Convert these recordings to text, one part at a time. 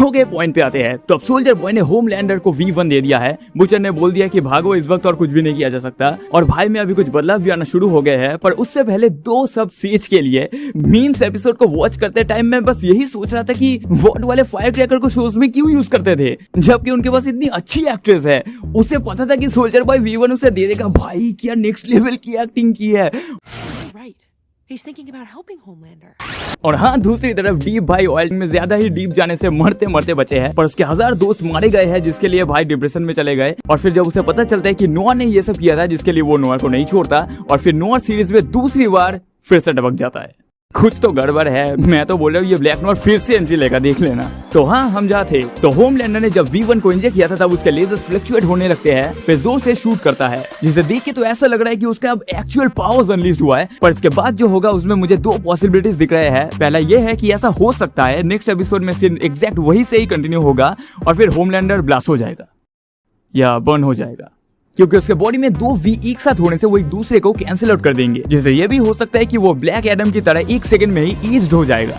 Okay point पे आते हैं। तो अब सोल्जर बॉय ने होमलैंडर को V1 दे दिया है। बुचर ने बोल दिया कि भागो, इस वक्त और कुछ भी नहीं किया जा सकता, और भाई में अभी कुछ बदलाव भी आना शुरू हो गए हैं। पर उससे पहले दो सब सेज के लिए मीम्स एपिसोड को वॉच करते टाइम मैं बस यही सोच रहा था कि वॉट वाले फायर क्रैकर को शोज में क्यों यूज करते थे, जबकि उनके पास इतनी अच्छी एक्ट्रेस है। उसे पता था कि सोल्जर बॉय V1 उसे दे देगा। भाई क्या नेक्स्ट लेवल की एक्टिंग की है। He's thinking about helping Homelander. और हाँ, दूसरी तरफ डीप भाई ऑयल में ज्यादा ही डीप जाने से मरते मरते बचे हैं, पर उसके 1000 दोस्त मारे गए हैं, जिसके लिए भाई डिप्रेशन में चले गए। और फिर जब उसे पता चलता है कि नोआ ने ये सब किया था, जिसके लिए वो नोआ को नहीं छोड़ता, और फिर नोआ सीरीज में दूसरी बार फिर से टपक जाता है। कुछ तो गड़बड़ है। मैं तो बोल रहा हूँ ये ब्लैक नोआ फिर से एंट्री लेगा, देख लेना। तो हाँ, हम जहाँ थे तो होमलैंडर ने जब V1 को इंजेक्ट किया था तब उसके लेजर्स फ्लक्चुएट होने लगते हैं, फिर जोर से शूट करता है, जिसे देख के तो ऐसा लग रहा है कि उसका अब एक्चुअल पावर्स अनलीस्ड हुआ है। पर इसके बाद जो होगा उसमें मुझे दो पॉसिबिलिटीज दिख रहे हैं। पहला ये है कि ऐसा हो सकता है नेक्स्ट एपिसोड में सीन एग्जैक्ट वही से ही कंटिन्यू होगा और फिर होमलैंडर ब्लास्ट हो जाएगा या बर्न हो जाएगा, क्योंकि उसके बॉडी में दो V एक साथ होने से वो एक दूसरे को कैंसिल आउट कर देंगे, जिससे ये भी हो सकता है कि वो ब्लैक एडम की तरह 1 सेकंड में ही एज्ड हो जाएगा।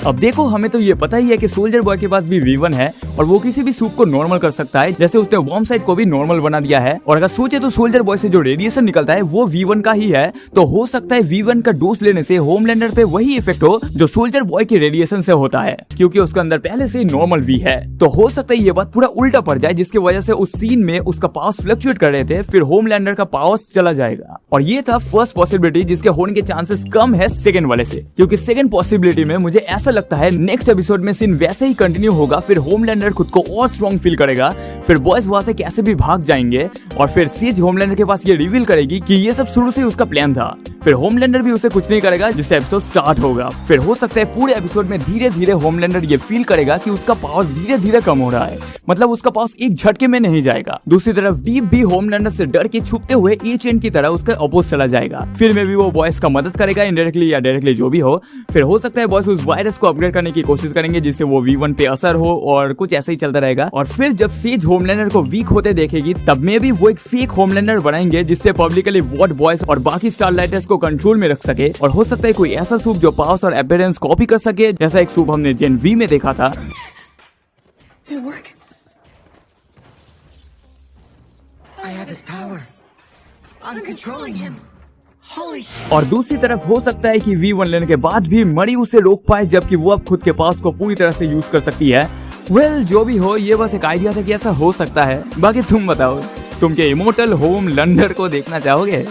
अब देखो, हमें तो ये पता ही है कि सोल्जर बॉय के पास भी V1 है और वो किसी भी सूप को नॉर्मल कर सकता है, जैसे उसने वॉर्म साइड को भी नॉर्मल बना दिया है। और अगर सोचे तो सोल्जर बॉय से जो रेडिएशन निकलता है वो V1 का ही है, तो हो सकता है V1 का डोज लेने से होमलैंडर पे वही इफेक्ट हो जो सोल्जर बॉय के रेडिएशन से होता है, क्योंकि उसके अंदर पहले से ही नॉर्मल V है। तो हो सकता है ये बात पूरा उल्टा पड़ जाए, जिसकी वजह से उस सीन में उसका पावर्स फ्लक्चुएट कर रहे थे, फिर होमलैंडर का पावर्स चला जाएगा। और ये था फर्स्ट पॉसिबिलिटी, जिसके होने के चांसेस कम है सेकंड वाले से, क्योंकि सेकंड पॉसिबिलिटी में मुझे ऐसा लगता है नेक्स्ट एपिसोड में सीन वैसे ही कंटिन्यू होगा, फिर होमलैंडर खुद को और स्ट्रॉन्ग फील करेगा, फिर बॉयज वहां से कैसे भी भाग जाएंगे, और फिर सीज होमलैंडर के पास ये रिवील करेगी कि ये सब शुरू से ही उसका प्लान था। फिर होमलैंडर भी उसे कुछ नहीं करेगा, जिससे एपिसोड स्टार्ट होगा। फिर हो सकता है पूरे एपिसोड में धीरे धीरे होमलैंडर ये फील करेगा कि उसका पावर धीरे धीरे कम हो रहा है, मतलब उसका पावर एक झटके में नहीं जाएगा। दूसरी तरफ डीप भी होमलैंडर से डर के छुपते हुए एजेंट की तरह उसका अपोज चला जाएगा। फिर में भी वो बॉयज का मदद करेगा, इनडायरेक्टली या डायरेक्टली जो भी हो। फिर हो सकता है बॉयज उस वायरस को अपग्रेड करने की कोशिश करेंगे, जिससे वो V1 पे असर हो, और कुछ ऐसा ही चलता रहेगा। और फिर जब सेज होमलैंडर को वीक होते देखेगी, तब में भी वो एक फेक होमलैंडर बनाएंगे, जिससे पब्लिकली वॉट बॉयज और बाकी स्टारलाइटर्स को कंट्रोल में रख सके। और हो सकता है कोई ऐसा सूप जो पावर्स और अपीयरेंस कॉपी कर सके, जैसा एक सूप हमने जेन V में देखा था। और दूसरी तरफ हो सकता है कि V1 लेने के बाद भी मरी उसे रोक पाए, जबकि वो अब खुद के पास को पूरी तरह से यूज कर सकती है। वेल, जो भी हो, ये बस एक आइडिया था कि ऐसा हो सकता है। बाकी तुम बताओ, तुम के इमोर्टल होमलैंडर को देखना चाहोगे?